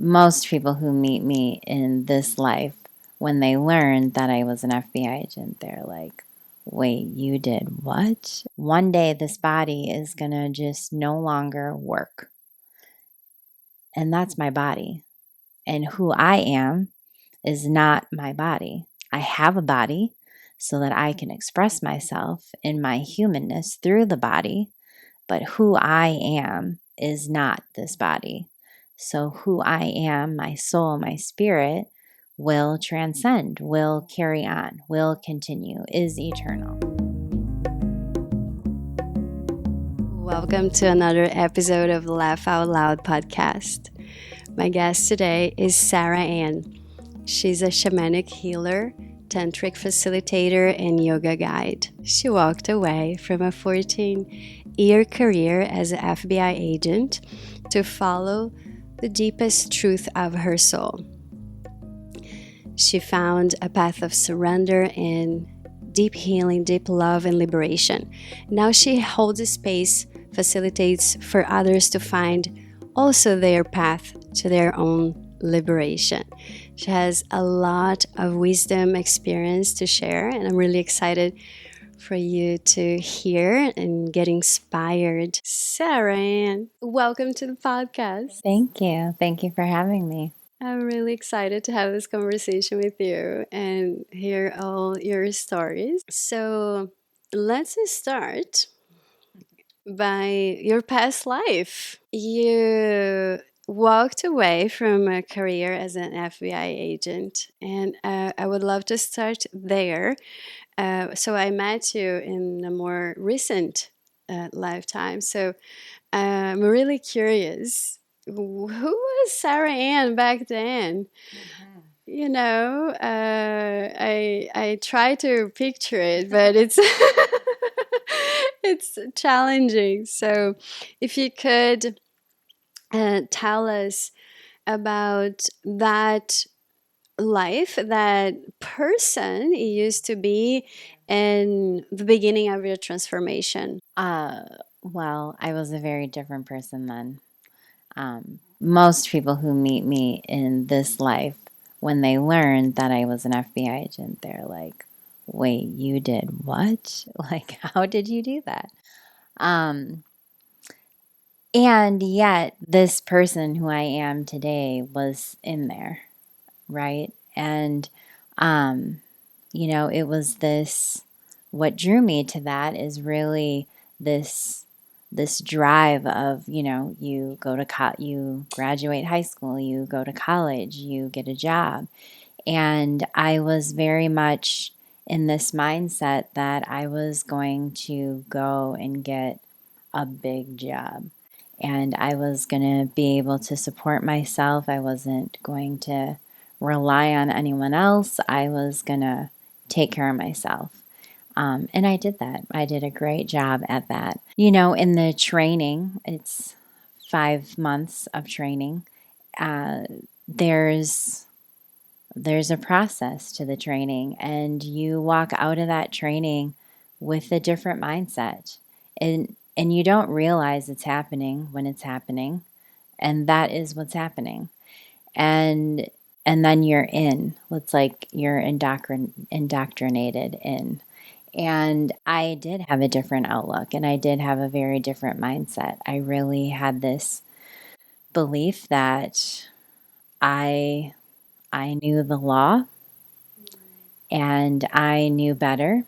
Most people who meet me in this life, when they learn that I was an FBI agent, they're like, wait, you did what? One day this body is going to just no longer work. And that's my body. And who I am is not my body. I have a body so that I can express myself in my humanness through the body, but who I am is not this body. So who I am, my soul, my spirit, will transcend, will carry on, will continue, is eternal. Welcome to another episode of the Laugh Out Loud podcast. My guest today is Sara Ann. She's a shamanic healer, tantric facilitator, and yoga guide. She walked away from a 14-year career as an FBI agent to follow the deepest truth of her soul. She found a path of surrender and deep healing, deep love, and liberation. Now she holds a space, facilitates for others to find also their path to their own liberation. She has a lot of wisdom, experience to share, and I'm really excited for you to hear and get inspired. Sara Ann, welcome to the podcast. Thank you. Thank you for having me. I'm really excited to have this conversation with you and hear all your stories. So let's start by your past life. You walked away from a career as an FBI agent, and I would love to start there. So I met you in a more recent lifetime. So I'm really curious. Who was Sara Ann back then? You know, I try to picture it, but it's it's challenging. So, if you could tell us about that life, that person you used to be, and the beginning of your transformation. Well, I was a very different person then. Most people who meet me in this life, when they learn that I was an FBI agent, they're like, wait, you did what? Like, how did you do that? And yet, this person who I am today was in there, right? And, it was this, what drew me to that is really this drive of, you go to you graduate high school, you go to college, you get a job. And I was very much in this mindset that I was going to go and get a big job. And I was going to be able to support myself. I wasn't going to rely on anyone else. I was going to take care of myself. And I did that. I did a great job at that. In the training, it's 5 months of training. There's a process to the training, and you walk out of that training with a different mindset. And you don't realize it's happening when it's happening. And that is what's happening. And then you're in. It's like you're indoctrinated in. And I did have a different outlook, and I did have a very different mindset. I really had this belief that I knew the law, and I knew better,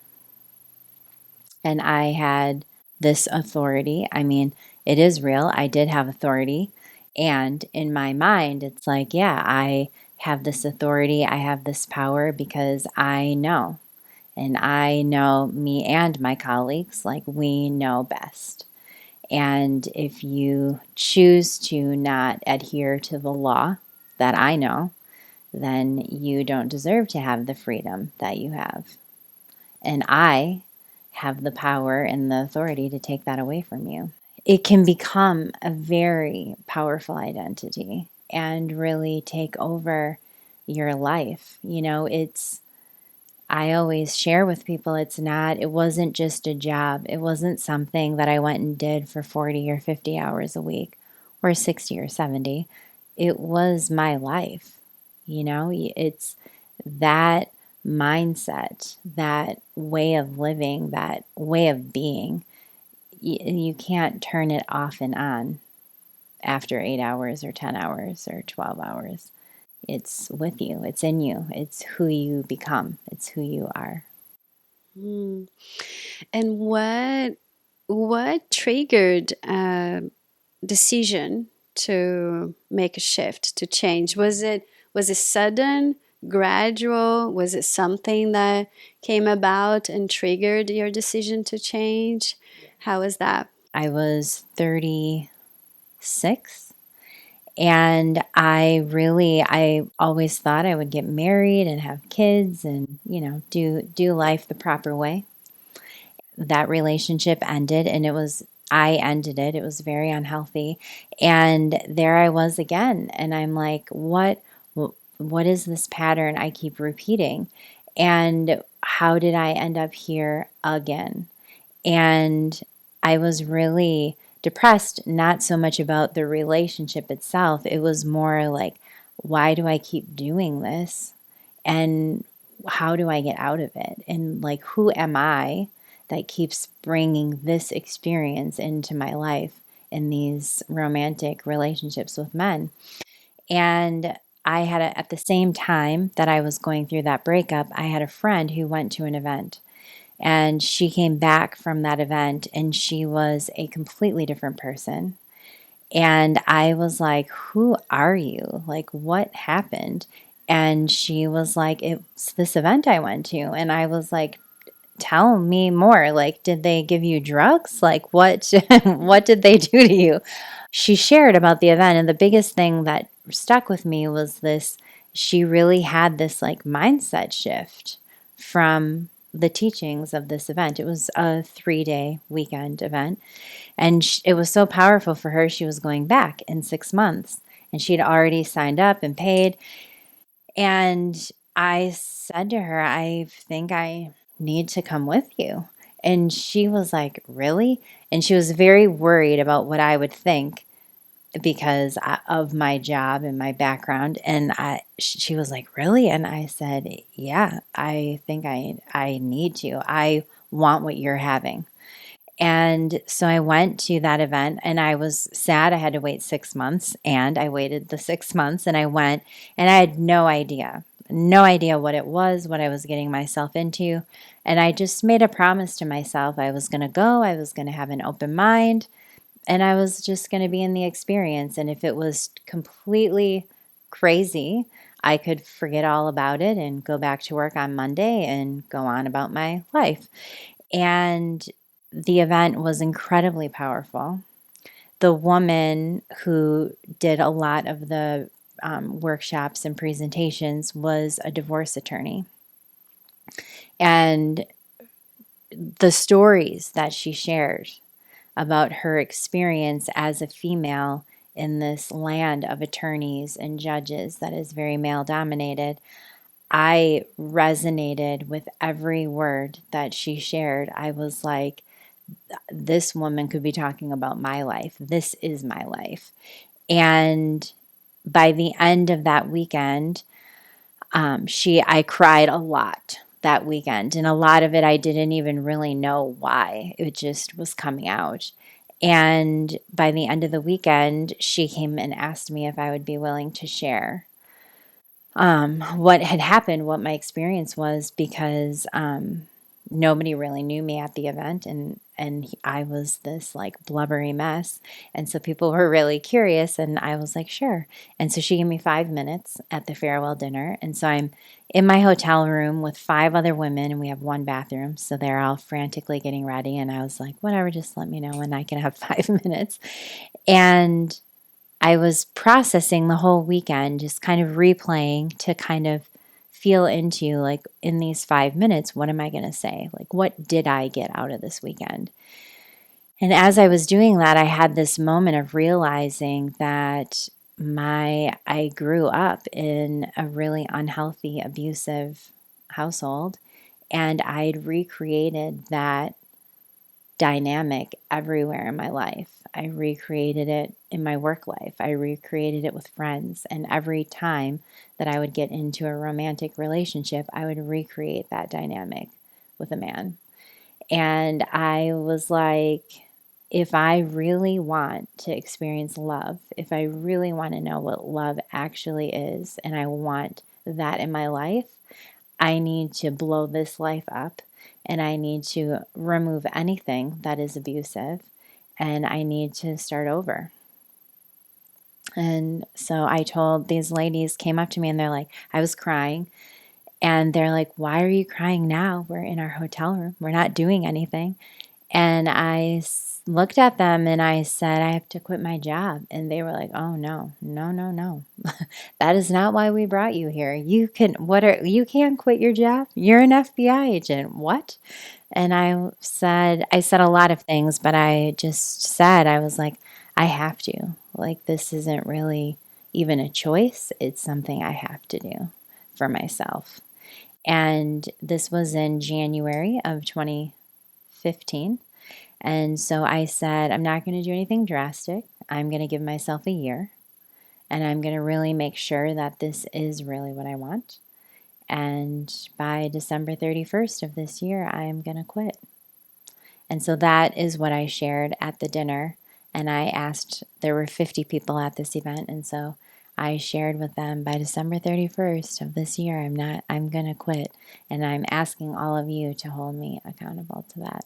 and I had this authority. I mean, it is real. I did have authority. And in my mind, it's like, yeah, I have this authority. I have this power because I know. And I know me and my colleagues, like we know best. And if you choose to not adhere to the law that I know, then you don't deserve to have the freedom that you have. And I have the power and the authority to take that away from you. It can become a very powerful identity and really take over your life. I always share with people, it wasn't just a job. It wasn't something that I went and did for 40 or 50 hours a week or 60 or 70. it was my life. It's that mindset, that way of living, that way of being. You can't turn it off and on after 8 hours or 10 hours or 12 hours. It's with you, it's in you, it's who you become, it's who you are. Mm. And what triggered a decision to make a shift, to change? Was it sudden, gradual? Was it something that came about and triggered your decision to change? How was that? I was 36, and I always thought I would get married and have kids and, do life the proper way. That relationship ended, and I ended it. It was very unhealthy. And there I was again. And I'm like, what is this pattern I keep repeating? And how did I end up here again? And I was really depressed, not so much about the relationship itself. It was more like, why do I keep doing this? And how do I get out of it? And like, who am I that keeps bringing this experience into my life in these romantic relationships with men? And at the same time that I was going through that breakup, I had a friend who went to an event, and she came back from that event and she was a completely different person. And I was like, who are you? Like, what happened? And she was like, it's this event I went to. And I was like, tell me more. Like, did they give you drugs? Like, what what did they do to you? She shared about the event, and the biggest thing that stuck with me was this: she really had this like mindset shift from the teachings of this event. It was a 3-day weekend event, and it was so powerful for her. She was going back in 6 months, and she'd already signed up and paid. And I said to her, I think I need to come with you. And she was like, really? And she was very worried about what I would think because of my job and my background. And she was like, really? And I said, yeah, I think I need to. I want what you're having. And so I went to that event, and I was sad I had to wait 6 months, and I waited the 6 months, and I went, and I had no idea what it was, what I was getting myself into. And I just made a promise to myself. I was going to go, I was going to have an open mind, and I was just going to be in the experience. And if it was completely crazy, I could forget all about it and go back to work on Monday and go on about my life. And the event was incredibly powerful. The woman who did a lot of the workshops and presentations was a divorce attorney. And the stories that she shared about her experience as a female in this land of attorneys and judges that is very male dominated, I resonated with every word that she shared. I was like, this woman could be talking about my life. This is my life. And by the end of that weekend, I cried a lot that weekend. And a lot of it, I didn't even really know why. It just was coming out. And by the end of the weekend, she came and asked me if I would be willing to share what had happened, what my experience was, because nobody really knew me at the event, and I was this like blubbery mess, and so people were really curious, and I was like, sure. And so she gave me 5 minutes at the farewell dinner, and so I'm in my hotel room with 5 other women, and we have one bathroom, so they're all frantically getting ready, and I was like, whatever, just let me know when I can have 5 minutes. And I was processing the whole weekend, just kind of replaying to kind of feel into, like, in these 5 minutes, what am I going to say? Like, what did I get out of this weekend? And as I was doing that, I had this moment of realizing that I grew up in a really unhealthy, abusive household, and I'd recreated that dynamic everywhere in my life. I recreated it in my work life. I recreated it with friends. And every time that I would get into a romantic relationship, I would recreate that dynamic with a man. And I was like, if I really want to experience love, if I really want to know what love actually is, and I want that in my life, I need to blow this life up, and I need to remove anything that is abusive, and I need to start over. And so I told these ladies, came up to me and they're like, I was crying. And they're like, why are you crying now? We're in our hotel room. We're not doing anything. And I looked at them and I said, I have to quit my job. And they were like, oh, no, no, no, no. That is not why we brought you here. You can't quit your job. You're an FBI agent. What? And I said a lot of things, but I just said, I was like, I have to. Like, this isn't really even a choice. It's something I have to do for myself. And this was in January of 2015. And so I said, I'm not going to do anything drastic. I'm going to give myself a year. And I'm going to really make sure that this is really what I want. And by December 31st of this year, I am going to quit. And so that is what I shared at the dinner. And I asked, there were 50 people at this event. And so I shared with them, by December 31st of this year, I'm going to quit. And I'm asking all of you to hold me accountable to that.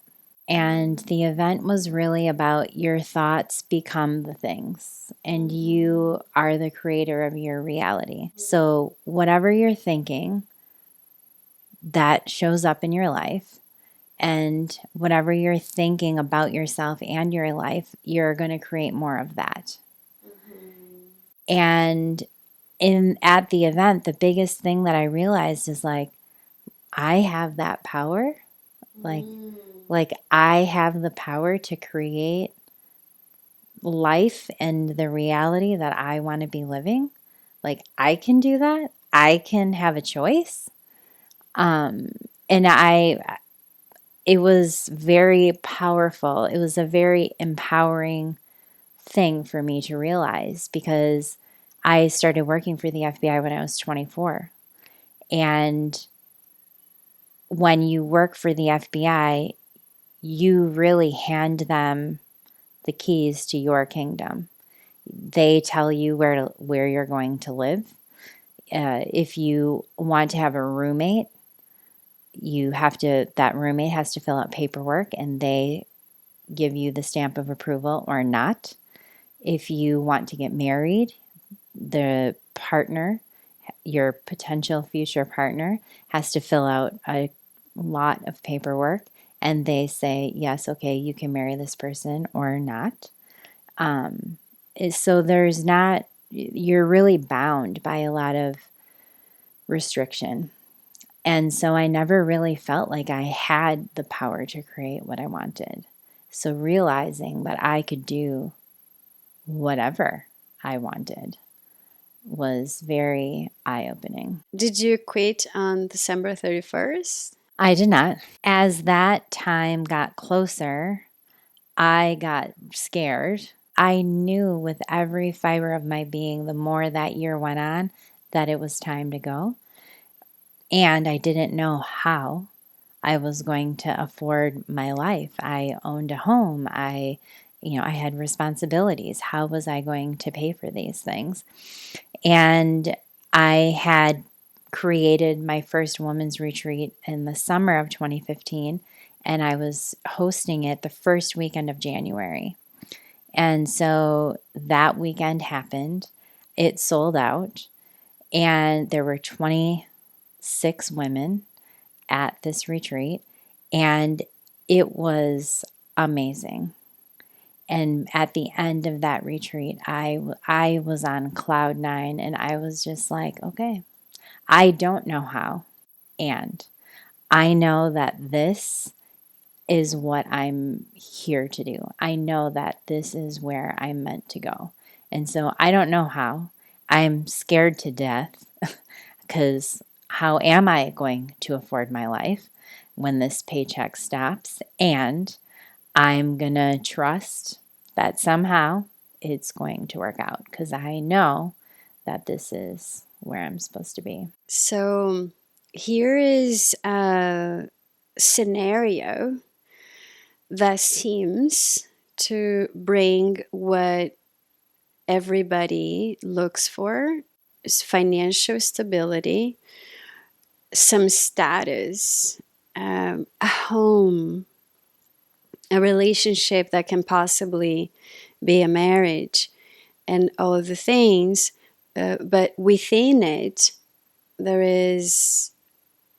And the event was really about your thoughts become the things, and you are the creator of your reality. So whatever you're thinking, that shows up in your life. And whatever you're thinking about yourself and your life, you're going to create more of that. And at the event, the biggest thing that I realized is like, I have that power. Like I have the power to create life and the reality that I want to be living. Like I can do that. I can have a choice. And it was very powerful. It was a very empowering thing for me to realize, because I started working for the FBI when I was 24. And when you work for the FBI, you really hand them the keys to your kingdom. They tell you where you're going to live. If you want to have a roommate, that roommate has to fill out paperwork, and they give you the stamp of approval or not. If you want to get married, the partner, your potential future partner, has to fill out a lot of paperwork, and they say, yes, okay, you can marry this person or not. So you're really bound by a lot of restriction. And so I never really felt like I had the power to create what I wanted. So realizing that I could do whatever I wanted was very eye-opening. Did you quit on December 31st? I did not. As that time got closer, I got scared. I knew with every fiber of my being, the more that year went on, that it was time to go. And I didn't know how I was going to afford my life. I owned a home. I had responsibilities. How was I going to pay for these things? And I had created my first women's retreat in the summer of 2015, and I was hosting it the first weekend of January. And so that weekend happened. It sold out, and there were 26 women at this retreat, and it was amazing. And at the end of that retreat, I was on cloud nine, and I was just like, okay, I don't know how, and I know that this is what I'm here to do. I know that this is where I'm meant to go. And so I don't know how. I'm scared to death because how am I going to afford my life when this paycheck stops? And I'm going to trust that somehow it's going to work out because I know that this is where I'm supposed to be. So here is a scenario that seems to bring what everybody looks for is financial stability, some status, a home, a relationship that can possibly be a marriage, and all of the things. But within it, there is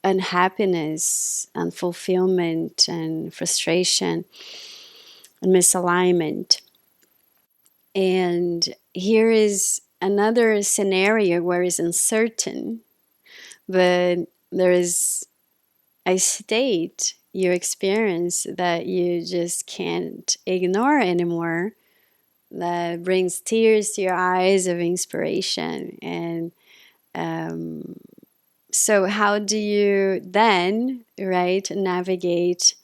unhappiness, unfulfillment, and frustration, and misalignment. And here is another scenario where it's uncertain, but there is a state you experience that you just can't ignore anymore, that brings tears to your eyes of inspiration. And so how do you then, right, navigate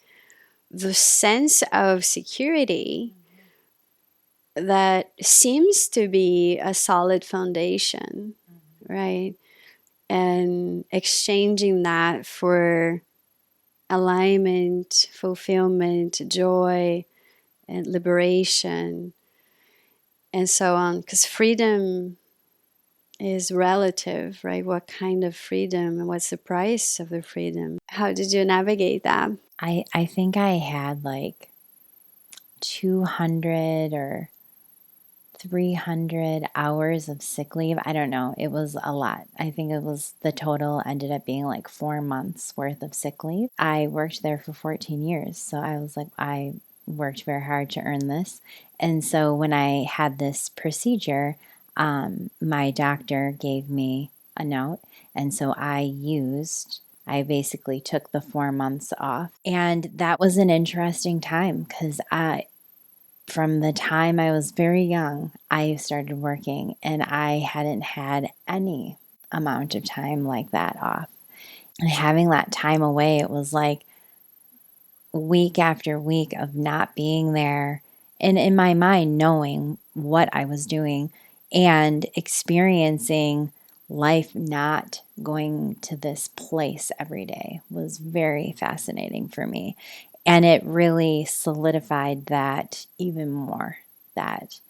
the sense of security that seems to be a solid foundation, right? And exchanging that for alignment, fulfillment, joy, and liberation, and so on. Because freedom is relative, right? What kind of freedom and what's the price of the freedom? How did you navigate that? I think I had like 200 or 300 hours of sick leave. I don't know. It was a lot. I think it was the total ended up being like 4 months worth of sick leave. I worked there for 14 years. So I was like, I worked very hard to earn this. And so when I had this procedure, my doctor gave me a note. And so I basically took the 4 months off. And that was an interesting time because from the time I was very young, I started working and I hadn't had any amount of time like that off. And having that time away, it was like week after week of not being there. And in my mind, knowing what I was doing and experiencing life not going to this place every day was very fascinating for me. And it really solidified that even more, that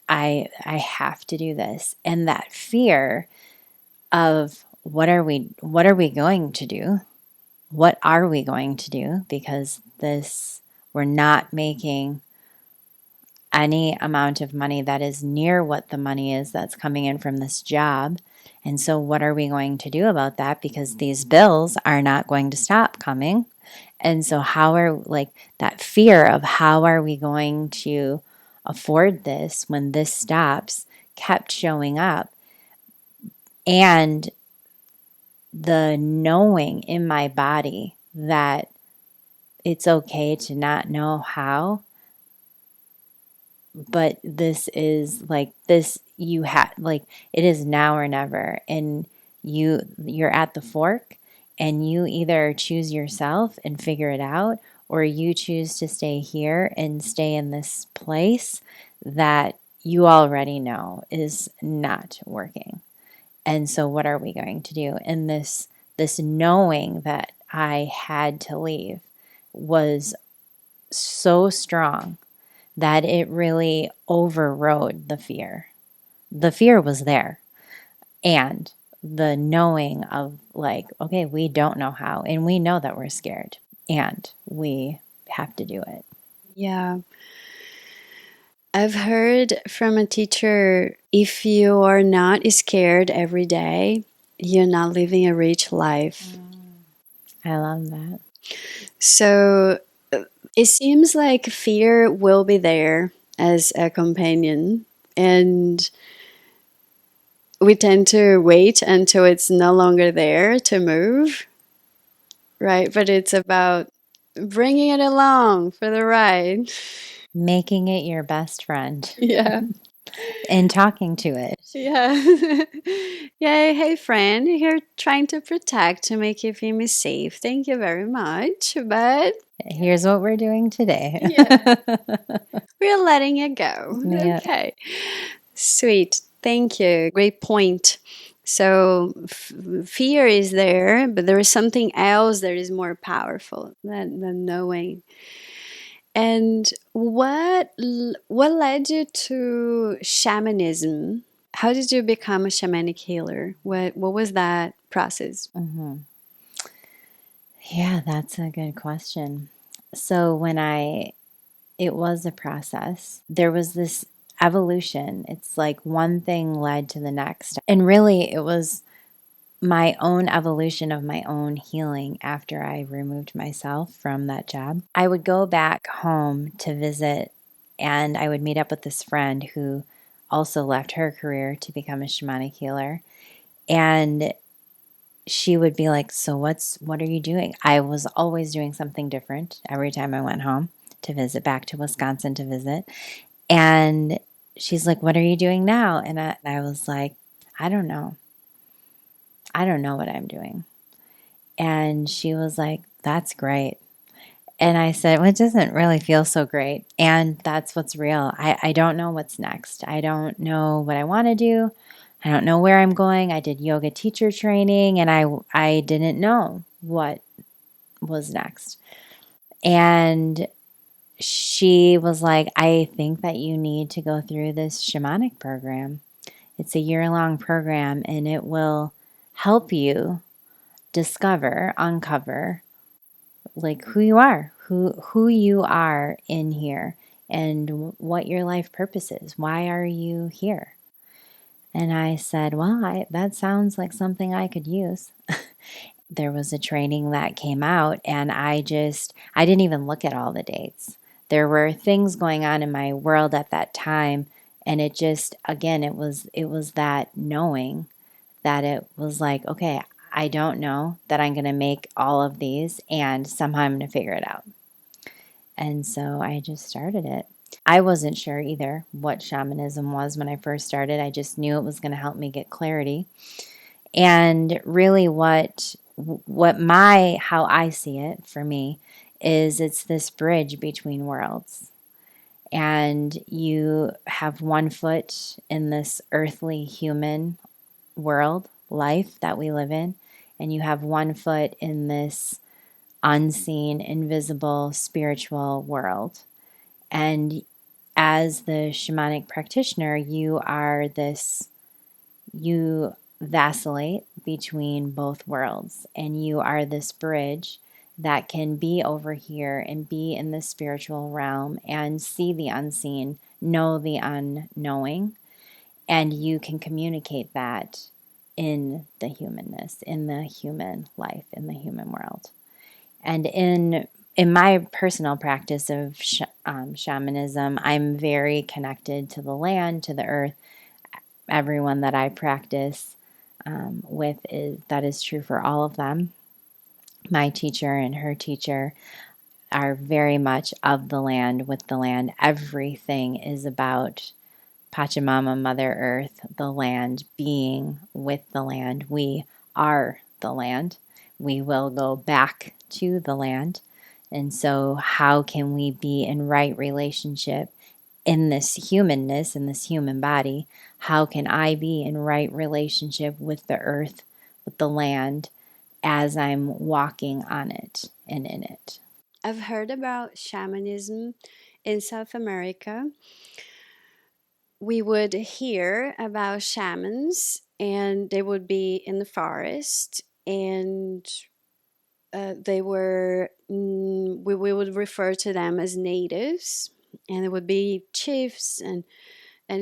I have to do this. And that fear of what are we going to do? What are we going to do? Because we're not making any amount of money that is near what the money is that's coming in from this job. And so what are we going to do about that? Because these bills are not going to stop coming. And so that fear of how are we going to afford this when this stops kept showing up. And the knowing in my body that it's okay to not know how, but this is like this, it is now or never. And you're at the fork and you either choose yourself and figure it out, or you choose to stay here and stay in this place that you already know is not working. And so what are we going to do? And this knowing that I had to leave was so strong that it really overrode the fear. The fear was there. And the knowing of like, okay, we don't know how, and we know that we're scared, and we have to do it. Yeah. I've heard from a teacher, if you are not scared every day, you're not living a rich life. I love that. So it seems like fear will be there as a companion, and we tend to wait until it's no longer there to move, right? But it's about bringing it along for the ride. Making it your best friend. Yeah. and talking to it. Yeah. Yeah. Hey, friend, here trying to protect to make you feel me safe. Thank you very much. But Here's what we're doing today. yeah, we're letting it go. Yeah. Okay. Sweet. Thank you. Great point. So fear is there, but there is something else that is more powerful than knowing. And what led you to shamanism? How did you become a shamanic healer? What was that process? Mhm. Yeah, that's a good question. So it was a process. There was this evolution. It's like one thing led to the next. And really, it was my own evolution of my own healing after I removed myself from that job. I would go back home to visit, and I would meet up with this friend who also left her career to become a shamanic healer. And she would be like, "So what are you doing?" I was always doing something different every time I went home to visit, back to Wisconsin to visit. And she's like, "What are you doing now?" And I was like, "I don't know. I don't know what I'm doing." And she was like, "That's great." And I said, "Well, it doesn't really feel so great. And that's what's real. I don't know what's next. I don't know what I want to do. I don't know where I'm going. I did yoga teacher training and I didn't know what was next." And she was like, "I think that you need to go through this shamanic program. It's a year-long program and it will help you discover, uncover like who you are, who you are in here and what your life purpose is. Why are you here?" And I said, "Well, that sounds like something I could use." There was a training that came out and I didn't even look at all the dates. There were things going on in my world at that time, and it just, again, it was that knowing that it was like, okay, I don't know that I'm going to make all of these, and somehow I'm going to figure it out. And so I just started it. I wasn't sure either what shamanism was when I first started. I just knew it was going to help me get clarity. And really how I see it for me is it's this bridge between worlds. And you have one foot in this earthly human world, life that we live in, and you have one foot in this unseen, invisible, spiritual world. And as the shamanic practitioner, you vacillate between both worlds, and you are this bridge that can be over here and be in the spiritual realm and see the unseen, know the unknowing, and you can communicate that in the humanness, in the human life, in the human world. And in my personal practice of shamanism, I'm very connected to the land, to the earth. Everyone that I practice with that is true for all of them. My teacher and her teacher are very much of the land, with the land. Everything is about Pachamama, Mother Earth, the land, being with the land. We are the land. We will go back to the land. And so, how can we be in right relationship in this humanness, in this human body? How can I be in right relationship with the earth, with the land, as I'm walking on it and in it? I've heard about shamanism in South America. We would hear about shamans, and they would be in the forest, and they were we would refer to them as natives, and it would be chiefs and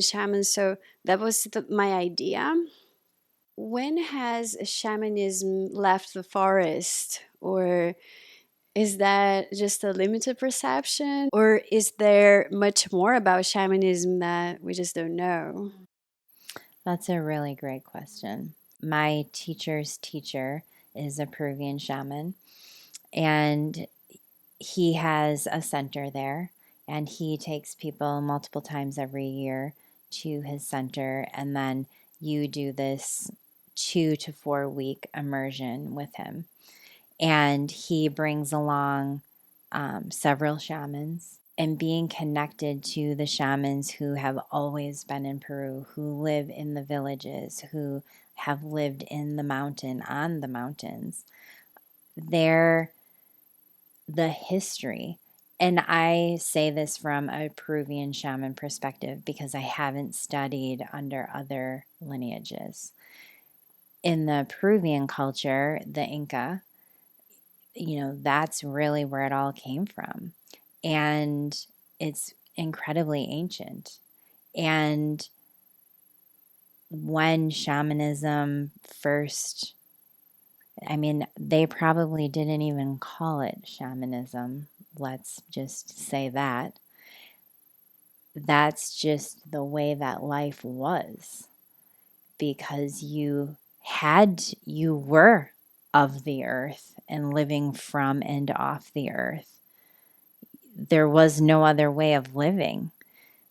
shamans. So that was my idea. When has shamanism left the forest, or is that just a limited perception, or is there much more about shamanism that we just don't know? That's a really great question. My teacher's teacher is a Peruvian shaman, and he has a center there, and he takes people multiple times every year to his center, and then you do this 2 to 4 week immersion with him. And he brings along several shamans, and being connected to the shamans who have always been in Peru, who live in the villages, who have lived in the mountain, on the mountains. They're the history. And I say this from a Peruvian shaman perspective because I haven't studied under other lineages. In the Peruvian culture, the Inca, that's really where it all came from. And it's incredibly ancient. And when shamanism first, they probably didn't even call it shamanism. Let's just say that. That's just the way that life was, because you were of the earth and living from and off the earth. There was no other way of living.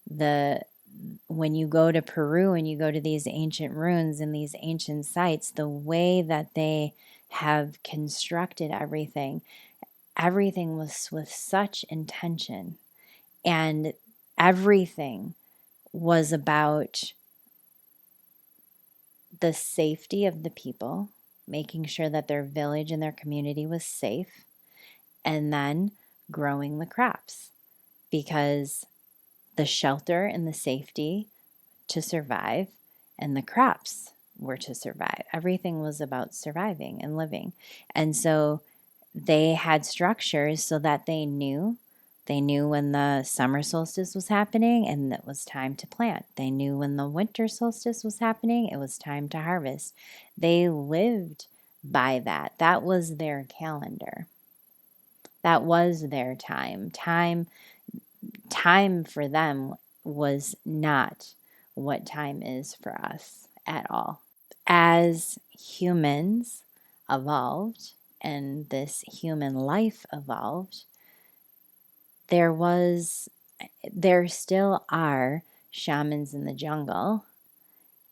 When you go to Peru and you go to these ancient ruins and these ancient sites, the way that they have constructed everything was with such intention, and everything was about the safety of the people, making sure that their village and their community was safe, and then growing the crops, because the shelter and the safety to survive, and the crops were to survive. Everything was about surviving and living. And so they had structures so that they knew when the summer solstice was happening and it was time to plant. They knew when the winter solstice was happening, it was time to harvest. They lived by that. That was their calendar. That was their time. Time for them was not what time is for us at all. As humans evolved and this human life evolved, there still are shamans in the jungle.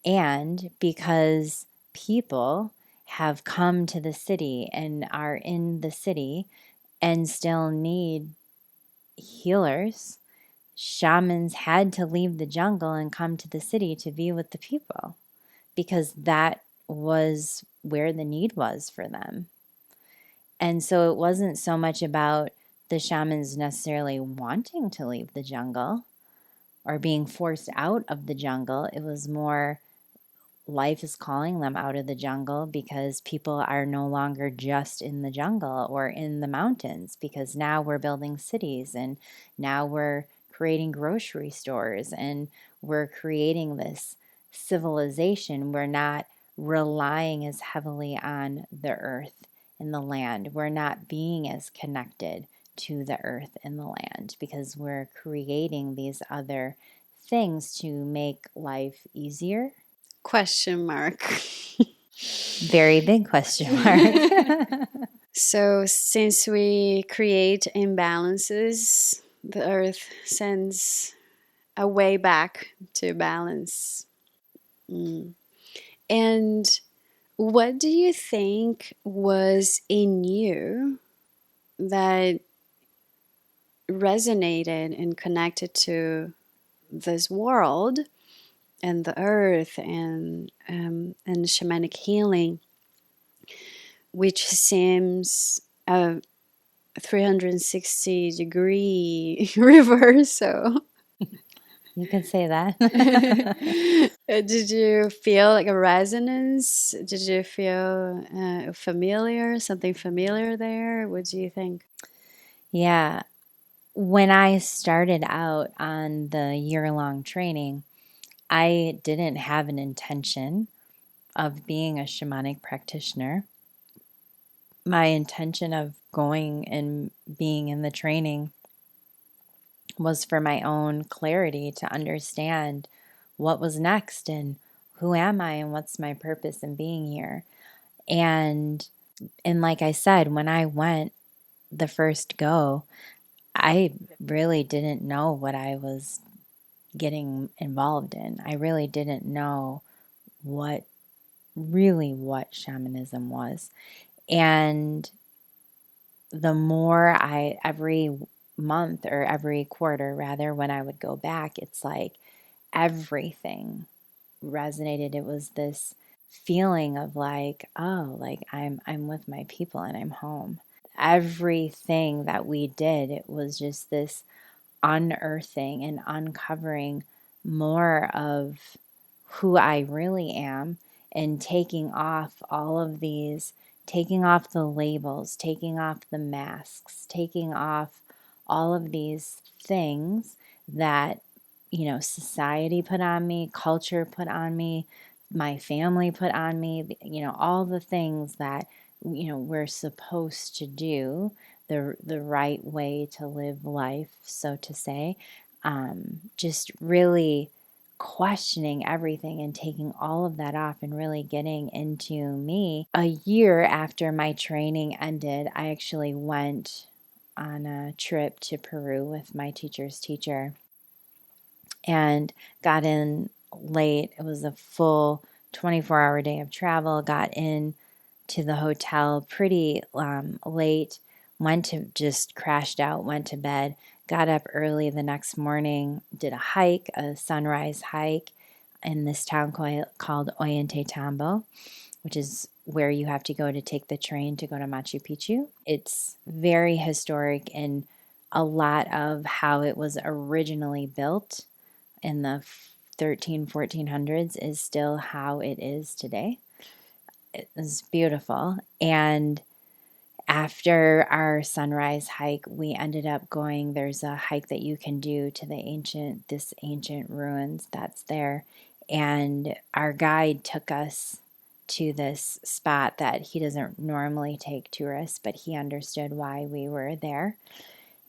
And because people have come to the city and are in the city and still need healers, shamans had to leave the jungle and come to the city to be with the people, because that was where the need was for them. And so it wasn't so much about the shamans necessarily wanting to leave the jungle or being forced out of the jungle. It was more life is calling them out of the jungle, because people are no longer just in the jungle or in the mountains, because now we're building cities, and now we're creating grocery stores, and we're creating this civilization. We're not relying as heavily on the earth and the land. We're not being as connected to the earth and the land, because we're creating these other things to make life easier. Question mark. Very big question mark. So since we create imbalances, the earth sends a way back to balance. And what do you think was in you that resonated and connected to this world and the earth and shamanic healing, which seems a 360-degree reversal? You can say that. Did you feel like a resonance? Did you feel something familiar there? What do you think? Yeah. When I started out on the year-long training, I didn't have an intention of being a shamanic practitioner. My intention of going and being in the training was for my own clarity, to understand what was next and who am I and what's my purpose in being here. And like I said, when I went the first go, I really didn't know what I was getting involved in. I really didn't know what shamanism was. And the more every month or every quarter rather, when I would go back, it's like everything resonated. It was this feeling of like, oh, like I'm with my people and I'm home. Everything that we did, it was just this unearthing and uncovering more of who I really am, and taking off taking off the labels, taking off the masks, taking off all of these things that, society put on me, culture put on me, my family put on me, all the things that, we're supposed to do, the right way to live life, so to say. Just really questioning everything and taking all of that off and really getting into me. A year after my training ended, I actually went on a trip to Peru with my teacher's teacher and got in late. It was a full 24-hour day of travel. Got in to the hotel pretty late, just crashed out, went to bed, got up early the next morning, did a sunrise hike in this town called Ollantaytambo, which is where you have to go to take the train to go to Machu Picchu. It's very historic, and a lot of how it was originally built in the 1400s is still how it is today. It was beautiful. And after our sunrise hike, we ended up there's a hike that you can do to this ancient ruins that's there. And our guide took us to this spot that he doesn't normally take tourists, but he understood why we were there.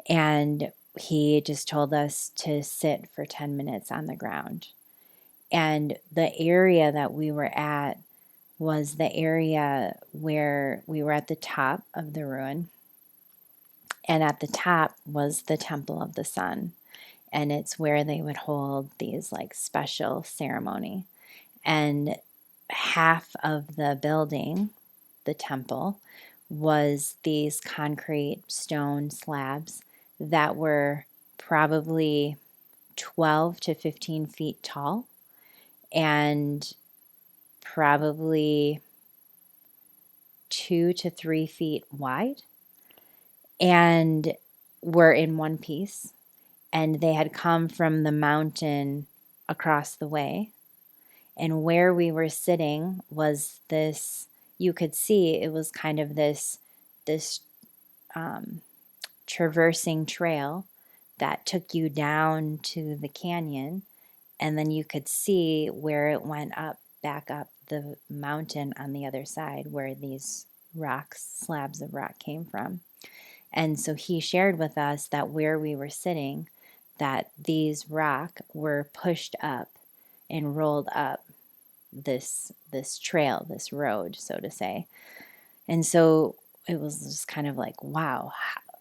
And he just told us to sit for 10 minutes on the ground. And the area that we were at was the area where we were at the top of the ruin. And at the top was the Temple of the Sun. And it's where they would hold these like special ceremony. And half of the building, the temple, was these concrete stone slabs that were probably 12 to 15 feet tall and probably 2 to 3 feet wide, and were in one piece. And they had come from the mountain across the way. And where we were sitting was this, you could see it was kind of this traversing trail that took you down to the canyon. And then you could see where it went back up the mountain on the other side, where these slabs of rock came from. And so he shared with us that where we were sitting, that these rock were pushed up and rolled up this trail, this road, so to say. And so it was just kind of like, wow,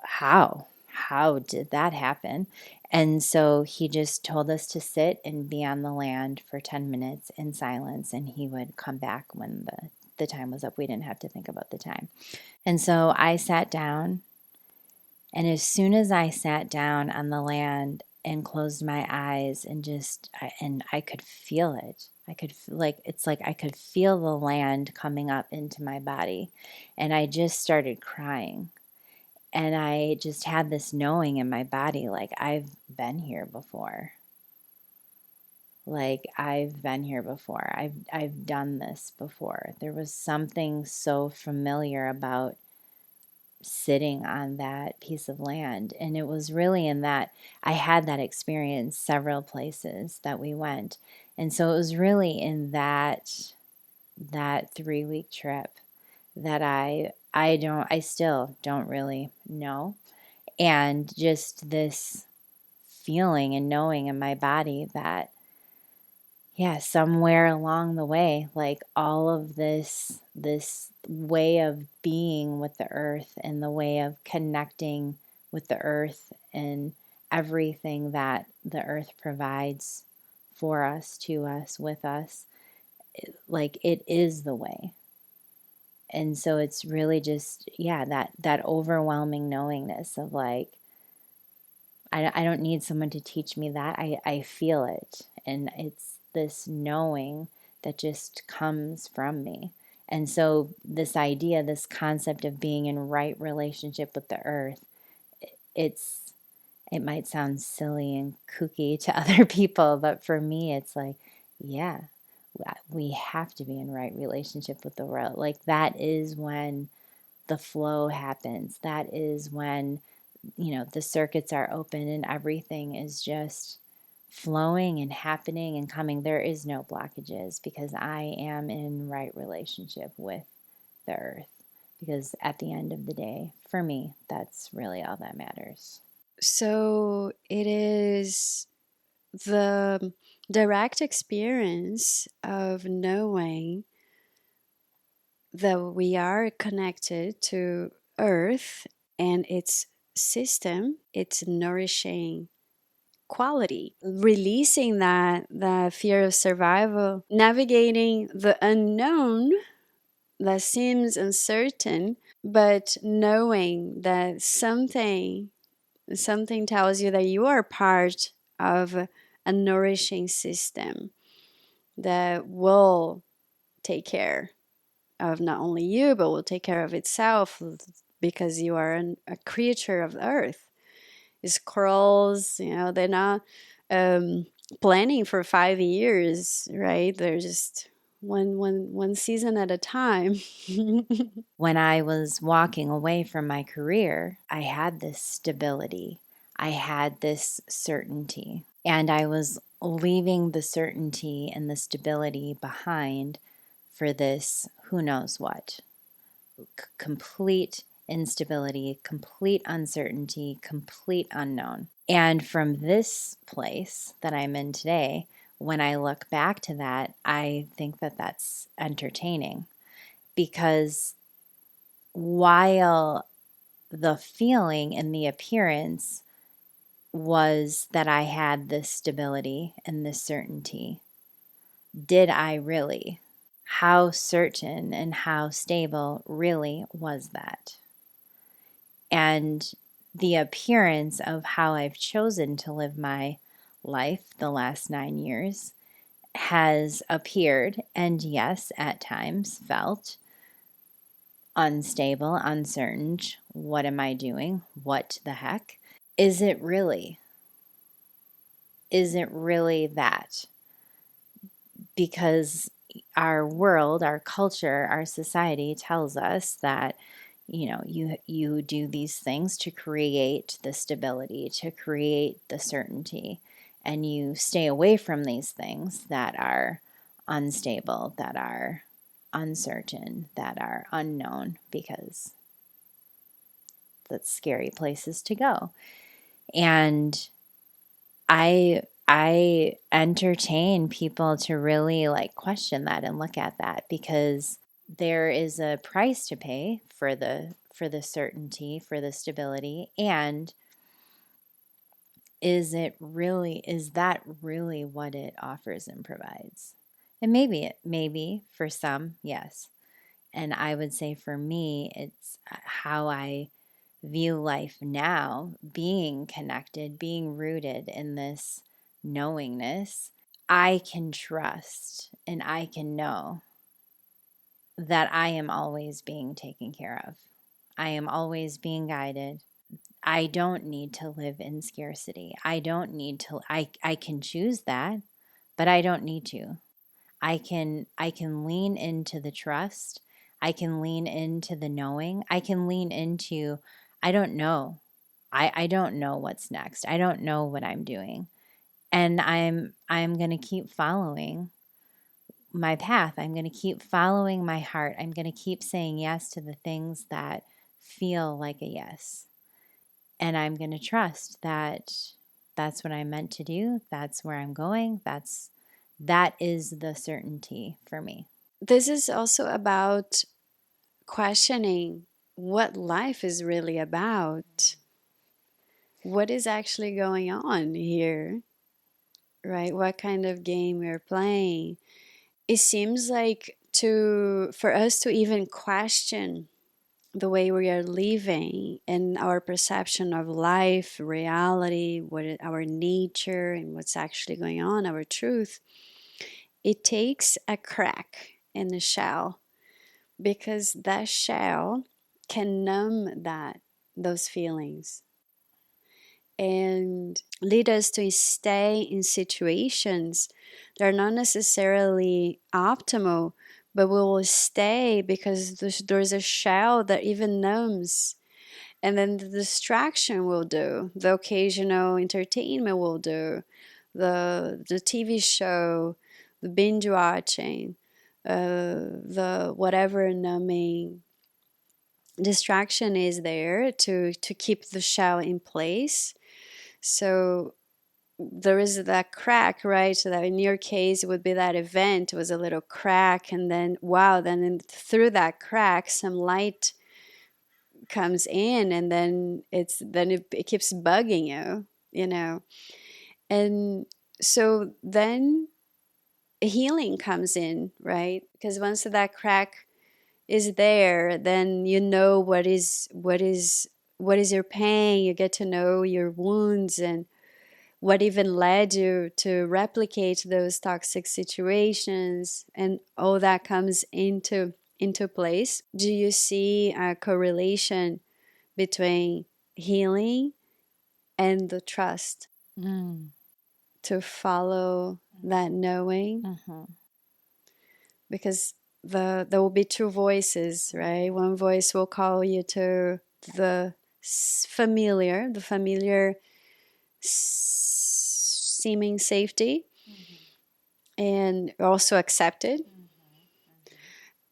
how did that happen? And so he just told us to sit and be on the land for 10 minutes in silence, and he would come back when the time was up. We didn't have to think about the time. And so I sat down, and as soon as I sat down on the land and closed my eyes and I could feel it. It's like I could feel the land coming up into my body, and I just started crying. And I just had this knowing in my body, like, I've been here before. I've done this before. There was something so familiar about sitting on that piece of land. And it was really in that I had that experience several places that we went. And so it was really in that 3-week trip that I still don't really know. And just this feeling and knowing in my body that, yeah, somewhere along the way, like all of this way of being with the earth and the way of connecting with the earth and everything that the earth provides for us, to us, with us, like it is the way. And so it's really just, yeah, that overwhelming knowingness of like, I don't need someone to teach me that. I feel it. And it's this knowing that just comes from me. And so this idea, this concept of being in right relationship with the earth, it's it might sound silly and kooky to other people, but for me it's like, yeah, we have to be in right relationship with the world. Like that is when the flow happens. That is when, the circuits are open and everything is just flowing and happening and coming. There is no blockages because I am in right relationship with the earth. Because at the end of the day, for me, that's really all that matters. So it is the direct experience of knowing that we are connected to Earth and its system, its nourishing quality, releasing that fear of survival, navigating the unknown that seems uncertain, but knowing that something tells you that you are part of a nourishing system that will take care of not only you, but will take care of itself because you are a creature of the earth. Squirrels, they're not planning for 5 years, right? They're just one season at a time. When I was walking away from my career, I had this stability. I had this certainty. And I was leaving the certainty and the stability behind for this who knows what. Complete instability, complete uncertainty, complete unknown. And from this place that I'm in today, when I look back to that, I think that that's entertaining because while the feeling and the appearance was that I had this stability and this certainty, did I really? How certain and how stable really was that? And the appearance of how I've chosen to live my life the last 9 years has appeared and, yes, at times felt unstable, uncertain. What am I doing? What the heck? Is it really? Is it really that? Because our world, our culture, our society tells us that you do these things to create the stability, to create the certainty, and you stay away from these things that are unstable, that are uncertain, that are unknown, because that's scary places to go. And I entertain people to really like question that and look at that, because there is a price to pay for the certainty, for the stability, and is that really what it offers and provides? And maybe for some, yes. And I would say for me, it's how I view life now, being connected, being rooted in this knowingness. I can trust and I can know that I am always being taken care of. I am always being guided. I don't need to live in scarcity. I don't need to I can choose that, but I don't need to. I can lean into the trust. I can lean into the knowing. I can lean into I don't know. I don't know what's next. I don't know what I'm doing. And I'm going to keep following my path. I'm going to keep following my heart. I'm going to keep saying yes to the things that feel like a yes. And I'm going to trust that that's what I'm meant to do. That's where I'm going. That is the certainty for me. This is also about questioning what life is really about. what is actually going on here, right? What kind of game we're playing. It seems like for us to even question the way we are living and our perception of life, reality, our nature, and what's actually going on, our truth, it takes a crack in the shell, because that shell can numb those feelings and lead us to stay in situations that are not necessarily optimal, but we will stay because there's a shell that even numbs. And then the distraction will do, the occasional entertainment will do, the TV show, the binge watching, the whatever numbing distraction is there to keep the shell in place. So there is that crack, right? So that in your case, it would be that event, it was a little crack, and then wow, through that crack, some light comes in, and then it keeps bugging you, you know. And so then healing comes in, right? Because once that crack is there, then you know what is your pain. You get to know your wounds and what even led you to replicate those toxic situations, and all that comes into place. Do you see a correlation between healing and the trust Mm. to follow that knowing? Mm-hmm. Because there will be two voices, right? One voice will call you to the familiar seeming safety, and also accepted.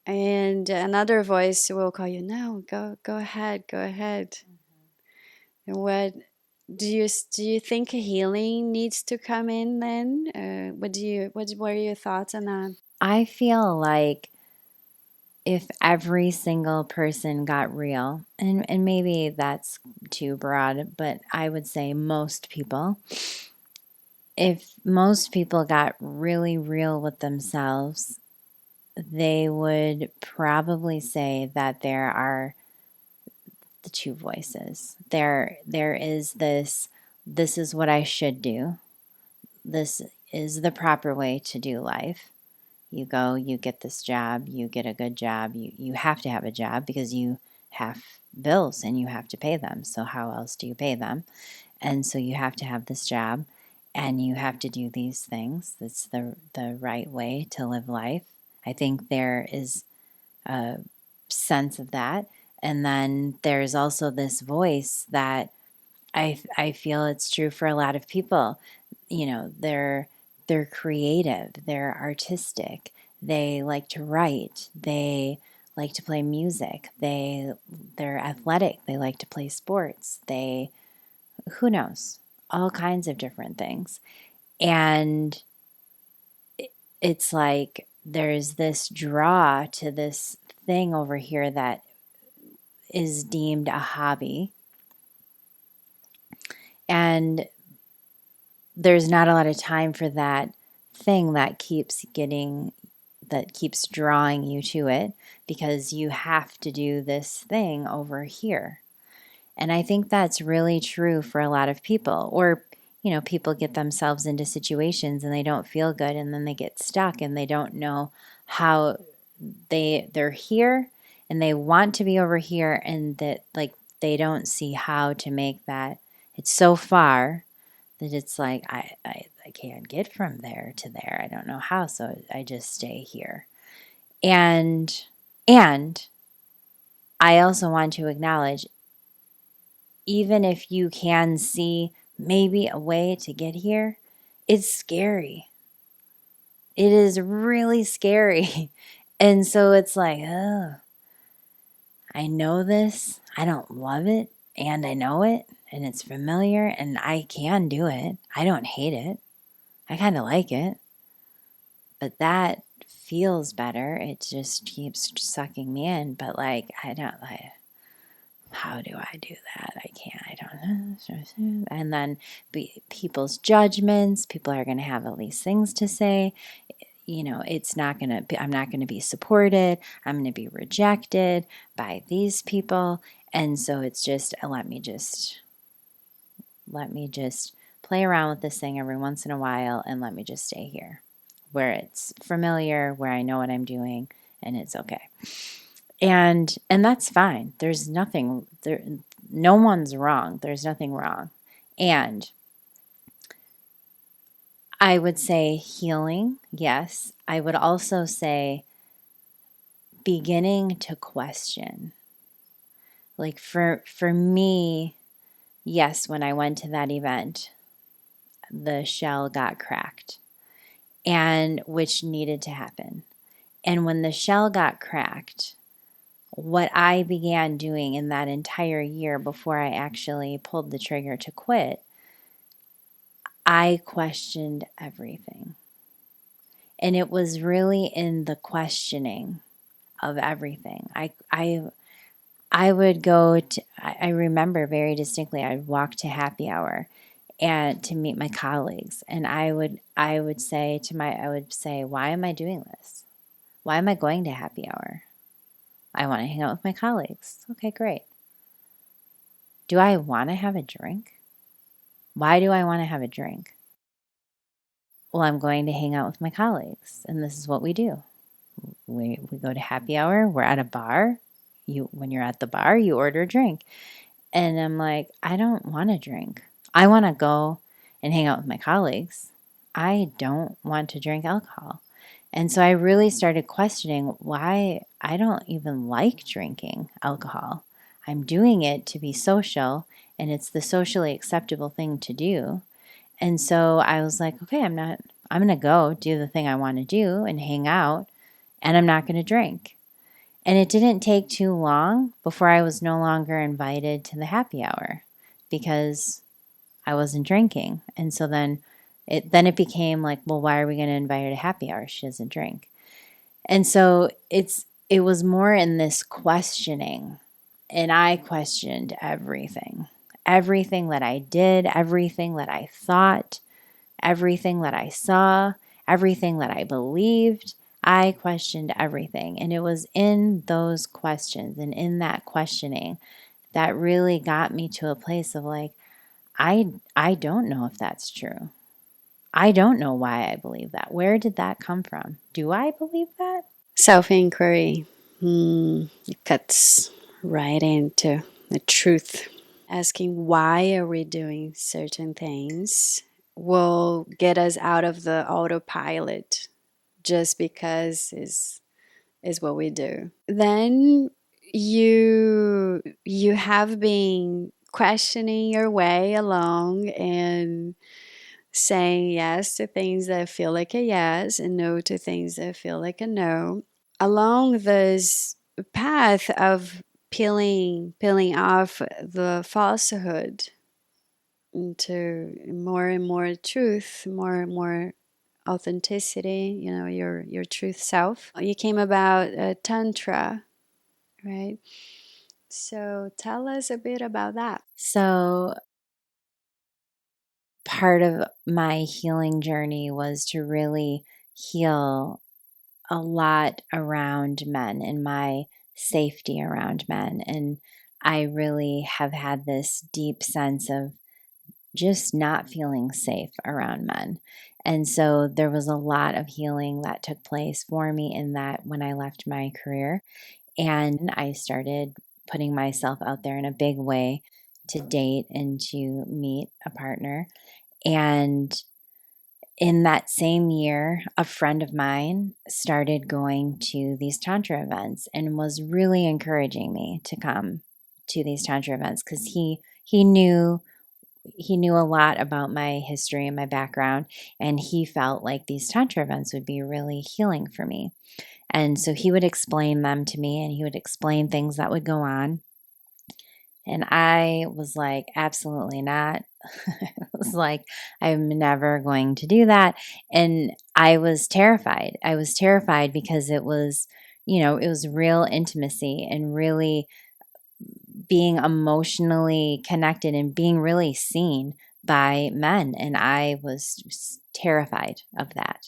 And another voice will call you, no, go ahead, go ahead. And what do you think healing needs to come in then? What are your thoughts on that? I feel like if every single person got real, and maybe that's too broad, but I would say most people, if most people got really real with themselves, they would probably say that there are the two voices. There is this is what I should do. This is the proper way to do life. You go, you get this job, you get a good job. You have to have a job because you have bills and you have to pay them. So how else do you pay them? And so you have to have this job and you have to do these things. That's the right way to live life. I think there is a sense of that. And then there's also this voice that I feel it's true for a lot of people. You know, they're creative, they're artistic, they like to write, they like to play music, they're athletic, they like to play sports, they who knows, all kinds of different things. And it's like there's this draw to this thing over here that is deemed a hobby. And there's not a lot of time for that thing that keeps drawing you to it because you have to do this thing over here. And I think that's really true for a lot of people. Or, people get themselves into situations and they don't feel good and then they get stuck and they don't know how they're here and they want to be over here, and that like they don't see how to make that. It's so far that it's like I can't get from there to there. I don't know how, so I just stay here. And and I also want to acknowledge, even if you can see maybe a way to get here, it's scary. It is really scary. And so it's like, oh, I know this. I don't love it, and I know it, and it's familiar, and I can do it. I don't hate it. I kind of like it. But that feels better. It just keeps sucking me in. But like, I don't like, how do I do that? I can't, I don't know. And then people's judgments, people are going to have all these things to say. It's not going to be, I'm not going to be supported. I'm going to be rejected by these people. And so it's just, let me just play around with this thing every once in a while and let me just stay here where it's familiar, where I know what I'm doing and it's okay. And that's fine. There's nothing there. No one's wrong. There's nothing wrong. And I would say healing, yes. I would also say beginning to question. Like for me, yes, when I went to that event, the shell got cracked, and which needed to happen. And when the shell got cracked, what I began doing in that entire year before I actually pulled the trigger to quit, I questioned everything. And it was really in the questioning of everything. I would go to, I remember very distinctly, I'd walk to happy hour and to meet my colleagues. And I would say, why am I doing this? Why am I going to happy hour? I want to hang out with my colleagues. Okay, great. Do I want to have a drink? Why do I want to have a drink? Well, I'm going to hang out with my colleagues, and this is what we do. We go to happy hour. We're at a bar. When you're at the bar, you order a drink. And I'm like, I don't want to drink. I want to go and hang out with my colleagues. I don't want to drink alcohol. And so I really started questioning why I don't even like drinking alcohol. I'm doing it to be social, and it's the socially acceptable thing to do. And so I was like, okay, I'm going to go do the thing I want to do and hang out, and I'm not going to drink. And it didn't take too long before I was no longer invited to the happy hour because I wasn't drinking. And so then it became like, well, why are we going to invite her to happy hour? She doesn't drink. And so it was more in this questioning, and I questioned everything. Everything that I did, everything that I thought, everything that I saw, everything that I believed. I questioned everything. And it was in those questions and in that questioning that really got me to a place of like, I don't know if that's true. I don't know why I believe that. Where did that come from? Do I believe that? Self-inquiry. It cuts right into the truth. Asking why are we doing certain things will get us out of the autopilot just because is what we do. Then you have been questioning your way along and saying yes to things that feel like a yes and no to things that feel like a no. Along this path of peeling off the falsehood into more and more truth, more and more authenticity, your truth self. You came about Tantra, right? So tell us a bit about that. So part of my healing journey was to really heal a lot around men and my safety around men. And I really have had this deep sense of just not feeling safe around men. And so there was a lot of healing that took place for me in that when I left my career. And I started putting myself out there in a big way to date and to meet a partner. And in that same year, a friend of mine started going to these Tantra events and was really encouraging me to come to these Tantra events because he knew a lot about my history and my background, and he felt like these Tantra events would be really healing for me. And so he would explain them to me, and he would explain things that would go on. And I was like, absolutely not. I was like, I'm never going to do that. And I was terrified. I was terrified because it was, it was real intimacy and really being emotionally connected and being really seen by men. And I was terrified of that.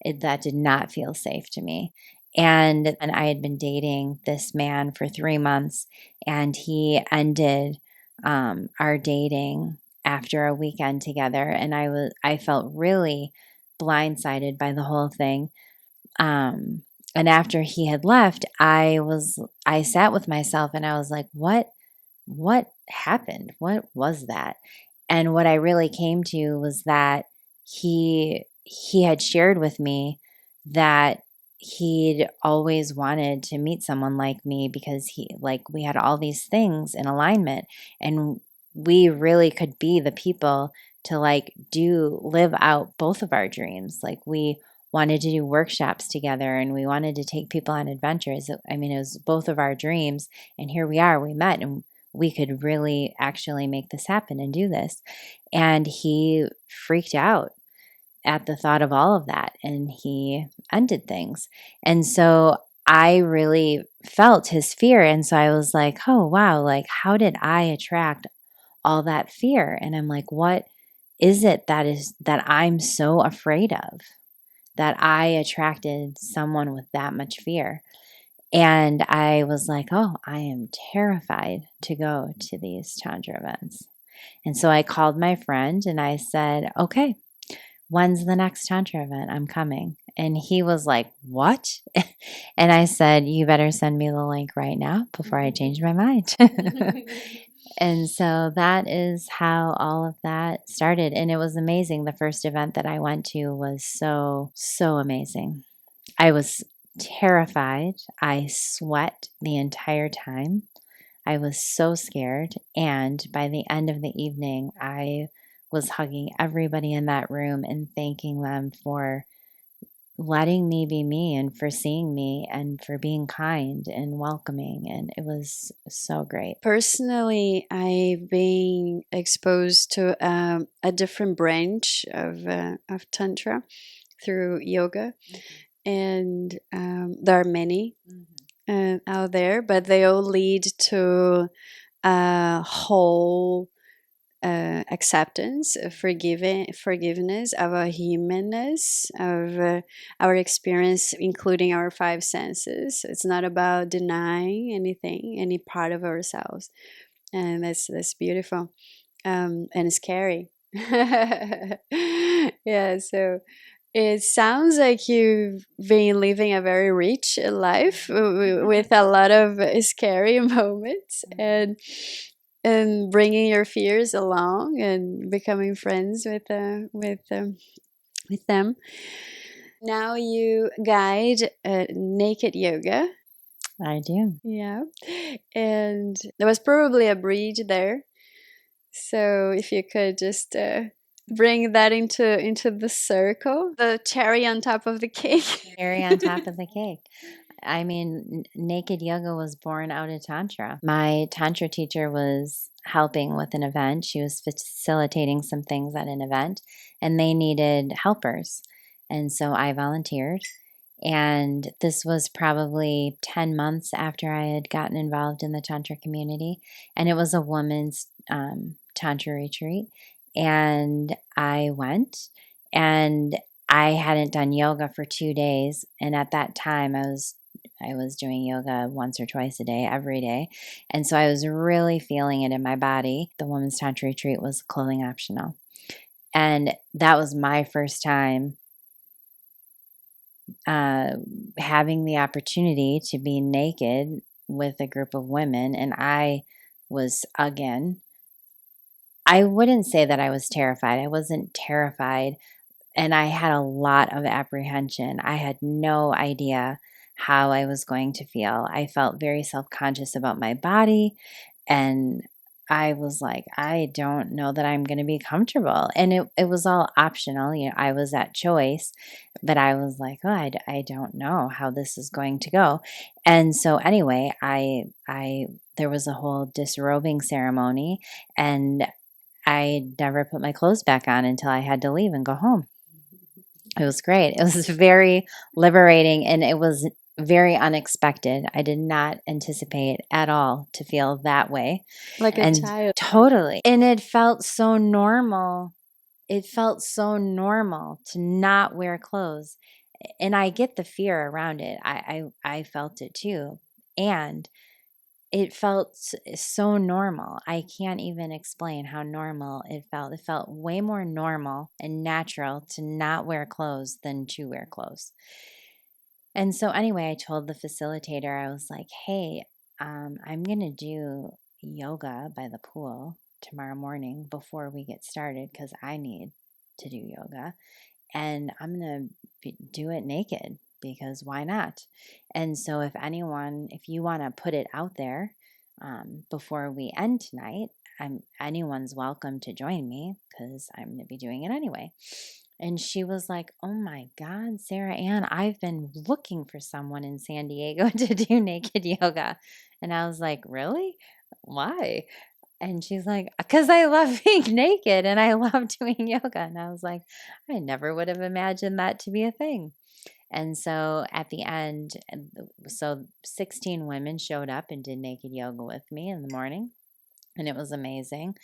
That did not feel safe to me. And I had been dating this man for 3 months, and he ended our dating after a weekend together. And I felt really blindsided by the whole thing. And after he had left, I sat with myself and I was like, what happened? What was that? And what I really came to was that he had shared with me that he'd always wanted to meet someone like me because we had all these things in alignment, and we really could be the people to live out both of our dreams. Like, we wanted to do workshops together and we wanted to take people on adventures. I mean, it was both of our dreams, and here we are. We met and we could really actually make this happen and do this. And he freaked out at the thought of all of that, and he ended things. And so I really felt his fear. And so I was like, oh, wow, like, how did I attract all that fear? And I'm like, what is it that I'm so afraid of, that I attracted someone with that much fear? And I was like, oh, I am terrified to go to these Tantra events. And so I called my friend and I said, okay, when's the next Tantra event? I'm coming. And he was like, what? And I said, you better send me the link right now before I change my mind. And so that is how all of that started. And it was amazing. The first event that I went to was so, so amazing. I was terrified. I sweat the entire time. I was so scared. And by the end of the evening, I was hugging everybody in that room and thanking them for letting me be me and for seeing me and for being kind and welcoming. And it was so great. Personally, I've been exposed to a different branch of Tantra through yoga. And there are many out there, but they all lead to a whole acceptance, forgiveness of our humanness, of our experience, including our five senses. It's not about denying anything, any part of ourselves, and that's beautiful, and scary. Yeah, so it sounds like you've been living a very rich life with a lot of scary moments, and bringing your fears along and becoming friends with them. Now you guide naked yoga. I do. Yeah, and there was probably a bridge there. So if you could just bring that into the circle, the cherry on top of the cake. Cherry on top of the cake. I mean, naked yoga was born out of Tantra. My Tantra teacher was helping with an event. She was facilitating some things at an event, and they needed helpers. And so I volunteered. And this was probably 10 months after I had gotten involved in the Tantra community. And it was a woman's Tantra retreat. And I went, and I hadn't done yoga for 2 days. And at that time, I was doing yoga once or twice a day, every day. And so I was really feeling it in my body. The women's Tantra retreat was clothing optional. And that was my first time having the opportunity to be naked with a group of women. And I was, again, I wouldn't say that I was terrified. I wasn't terrified. And I had a lot of apprehension. I had no idea how I was going to feel. I felt very self-conscious about my body, and I was like, I don't know that I'm going to be comfortable. And it was all optional. You know, I was at choice, but I was like, oh, I don't know how this is going to go. And so anyway, there was a whole disrobing ceremony, and I never put my clothes back on until I had to leave and go home. It was great. It was very liberating, and it was very unexpected. I did not anticipate at all to feel that way. Like a child. Totally. And it felt so normal. It felt so normal to not wear clothes. And I get the fear around it. I felt it too. And it felt so normal. I can't even explain how normal it felt. It felt way more normal and natural to not wear clothes than to wear clothes. And so, anyway, I told the facilitator, I was like, hey, I'm going to do yoga by the pool tomorrow morning before we get started because I need to do yoga. And I'm going to do it naked because why not? And so, if you want to put it out there before we end tonight, anyone's welcome to join me because I'm going to be doing it anyway. And she was like, oh my God, Sara Ann, I've been looking for someone in San Diego to do naked yoga. And I was like, really? Why? And she's like, because I love being naked and I love doing yoga. And I was like, I never would have imagined that to be a thing. And so at the end, 16 women showed up and did naked yoga with me in the morning. And it was amazing.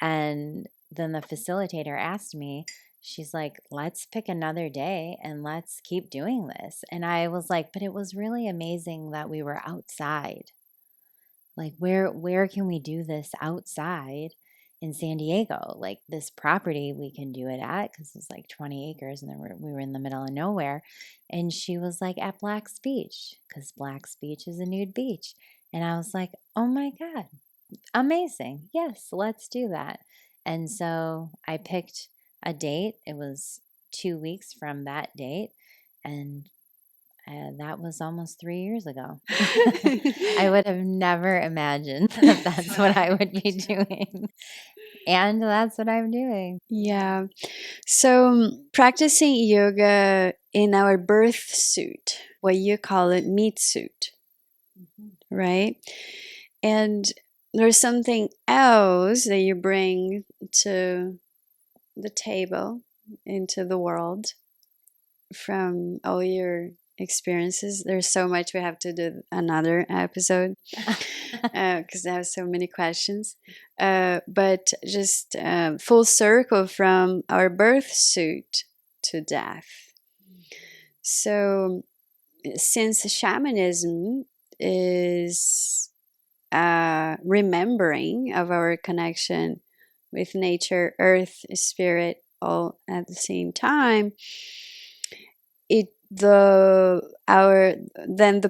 And then the facilitator asked me, she's like, let's pick another day and let's keep doing this. And I was like, but it was really amazing that we were outside. Like, where can we do this outside in San Diego? Like, this property we can do it at because it's like 20 acres and then we were in the middle of nowhere. And she was like, at Black's Beach because Black's Beach is a nude beach. And I was like, oh my God, amazing. Yes, let's do that. And so I picked a date. It was 2 weeks from that date. And that was almost 3 years ago. I would have never imagined that that's what I would be doing. And that's what I'm doing. Yeah. So practicing yoga in our birth suit, what you call it, meat suit, right? And there's something else that you bring to the table, into the world from all your experiences. There's so much, we have to do another episode because I have so many questions. But just full circle from our birth suit to death. So since shamanism is remembering of our connection with nature, earth, spirit, all at the same time, the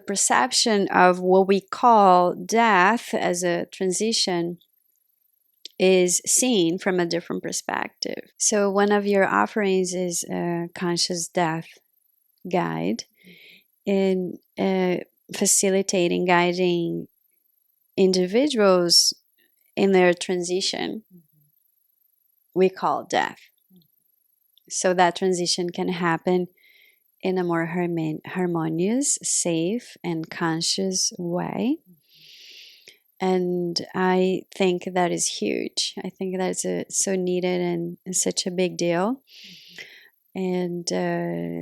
perception of what we call death as a transition is seen from a different perspective. So one of your offerings is a conscious death guide in facilitating, guiding individuals in their transition. We call death. So that transition can happen in a more harmonious, safe, and conscious way. And I think that is huge. I think that's so needed and such a big deal. And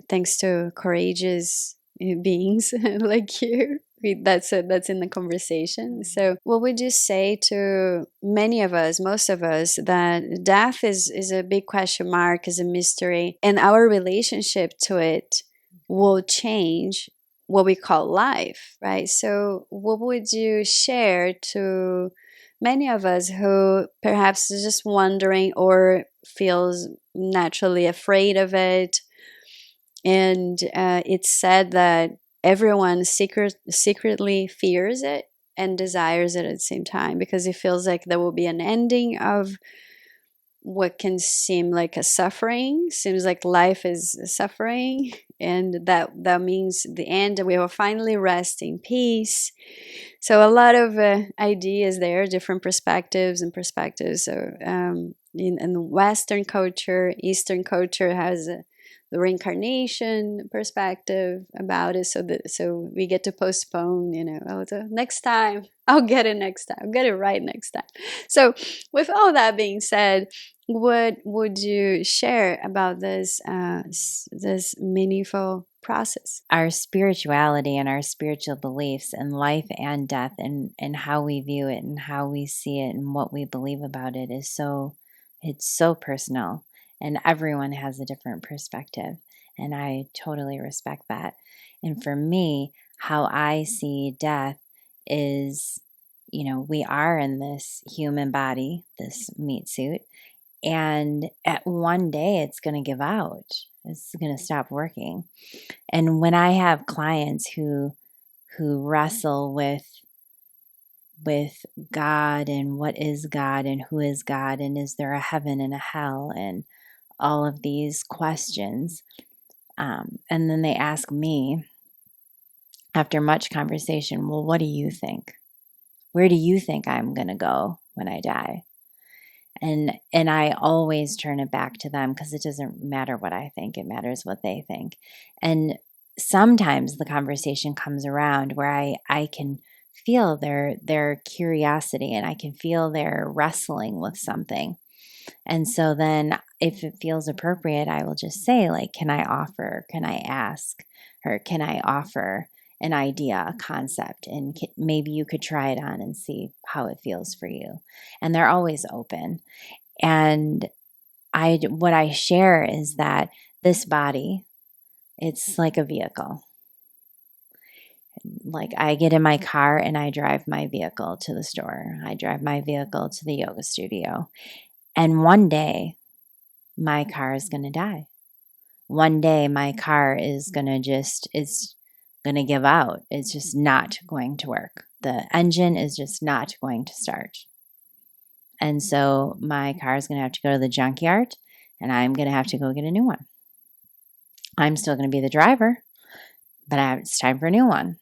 thanks to courageous beings like you, that's in the conversation. So what would you say to many of us, most of us, that death is a big question mark, is a mystery, and our relationship to it will change what we call life, right? So what would you share to many of us who perhaps is just wondering or feels naturally afraid of it? And it's said that everyone secretly fears it and desires it at the same time, because it feels like there will be an ending of what can seem like a suffering. Seems like life is suffering, and that means the end. We will finally rest in peace. So a lot of ideas there, different perspectives. So in the Western culture, Eastern culture has the reincarnation perspective about it. So we get to postpone, next time, I'll get it next time. I'll get it right next time. So with all that being said, what would you share about this meaningful process? Our spirituality and our spiritual beliefs and life and death and how we view it and how we see it and what we believe about it is it's so personal, and everyone has a different perspective, and I totally respect that. And for me, how I see death is, we are in this human body, this meat suit, and at one day it's going to give out. It's going to stop working. And when I have clients who wrestle with God and what is God and who is God and is there a heaven and a hell and all of these questions, and then they ask me after much conversation, well, what do you think? Where do you think I'm going to go when I die? And I always turn it back to them, because it doesn't matter what I think, it matters what they think. And sometimes the conversation comes around where I can feel their curiosity, and I can feel their wrestling with something. And so then if it feels appropriate, I will just say, like, can I ask, or can I offer an idea, a concept, and maybe you could try it on and see how it feels for you. And they're always open. And what I share is that this body, it's like a vehicle. Like, I get in my car and I drive my vehicle to the store. I drive my vehicle to the yoga studio. And one day my car is going to die. One day my car is going to give out. It's just not going to work. The engine is just not going to start. And so my car is going to have to go to the junkyard, and I'm going to have to go get a new one. I'm still going to be the driver, but it's time for a new one.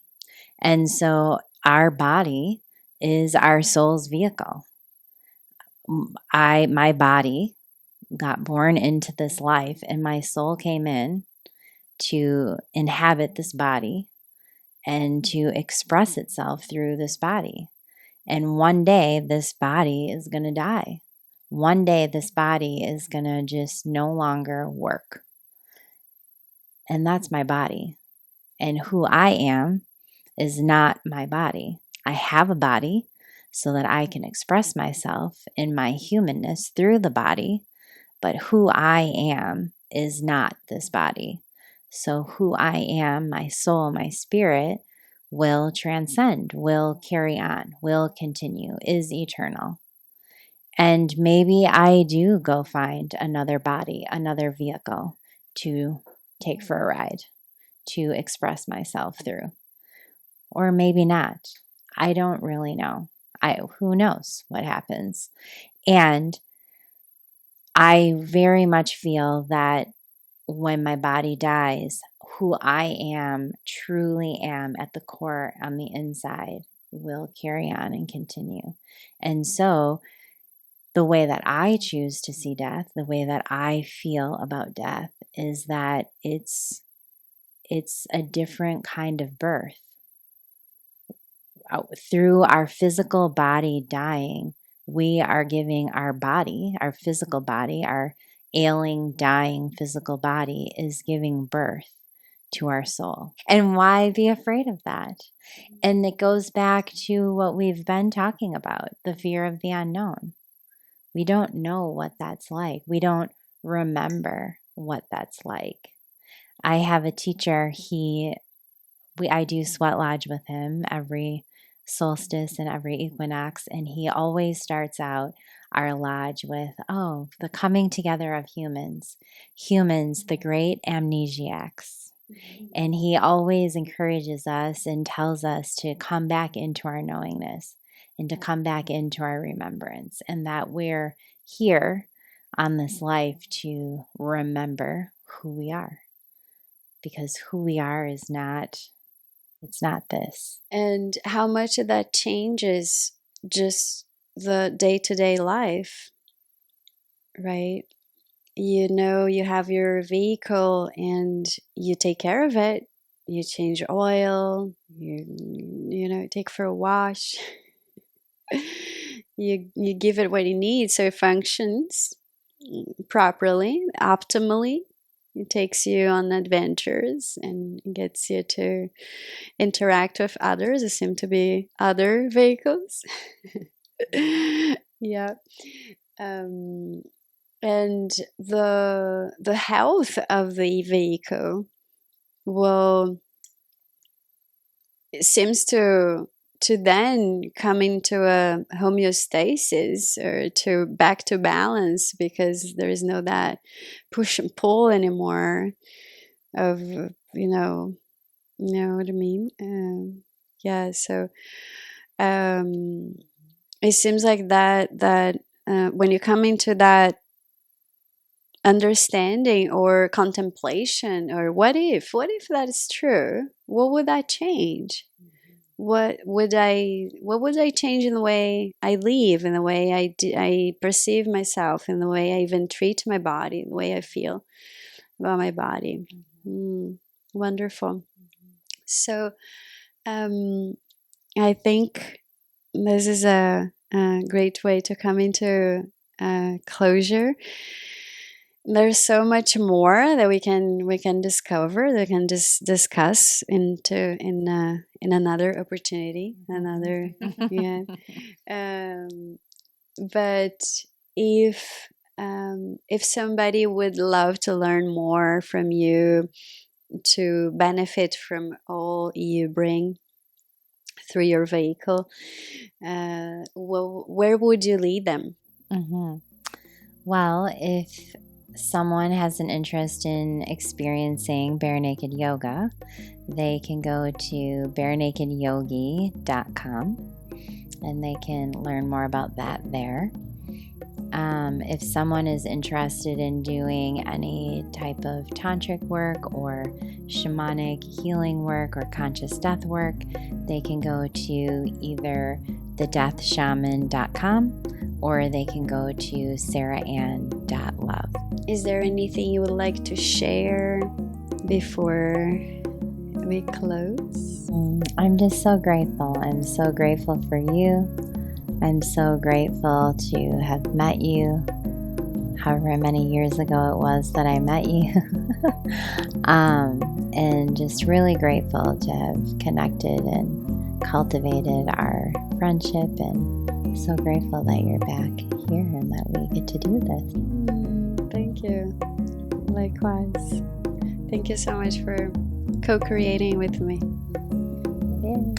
And so our body is our soul's vehicle. My body got born into this life, and my soul came in to inhabit this body and to express itself through this body. And one day this body is going to die. One day this body is going to just no longer work. And that's my body. And who I am is not my body. I have a body so that I can express myself in my humanness through the body, but who I am is not this body. So who I am, my soul, my spirit, will transcend, will carry on, will continue, is eternal. And maybe I do go find another body, another vehicle to take for a ride, to express myself through. Or maybe not. I don't really know. Who knows what happens? And I very much feel that when my body dies, who I am, truly am at the core on the inside, will carry on and continue. And so the way that I choose to see death, the way that I feel about death, is that it's a different kind of birth. Through our physical body dying, we are giving our body, our physical body, our ailing, dying physical body, is giving birth to our soul. And why be afraid of that? And it goes back to what we've been talking about, the fear of the unknown. We don't know what that's like. We don't remember what that's like. I have a teacher, I do sweat lodge with him every solstice and every equinox, and he always starts out our lodge with, the coming together of humans, the great amnesiacs. And he always encourages us and tells us to come back into our knowingness and to come back into our remembrance, and that we're here on this life to remember who we are, because who we are is not, it's not this. And how much of that changes just the day-to-day life, right? You have your vehicle and you take care of it. You change oil, you take for a wash. You give it what it needs so it functions. properly, optimally. It takes you on adventures and gets you to interact with others. There seem to be other vehicles. Yeah. And the health of the vehicle will seems to then come into a homeostasis or to back to balance, because there is no that push and pull anymore of you know what I mean. Yeah, so it seems like that when you come into that understanding or contemplation, or what if that is true, what would that change? What would I change in the way I live, in the way I perceive myself, in the way I even treat my body, the way I feel about my body? Wonderful. So I think this is a great way to come into closure. There's so much more that we can discover, that we can discuss in another opportunity, another yeah. But if somebody would love to learn more from you, to benefit from all you bring through your vehicle, where would you lead them? Well, if someone has an interest in experiencing bare naked yoga, they can go to barenakedyogi.com and they can learn more about that there. If someone is interested in doing any type of tantric work or shamanic healing work or conscious death work, they can go to either thedeathshaman.com or they can go to saraann.love. Is there anything you would like to share before we close? I'm just so grateful. I'm so grateful for you. I'm so grateful to have met you, however many years ago it was that I met you. And just really grateful to have connected and cultivated our friendship, and so grateful that you're back here and that we get to do this. Thank you. Likewise. Thank you so much for co-creating with me. Yeah.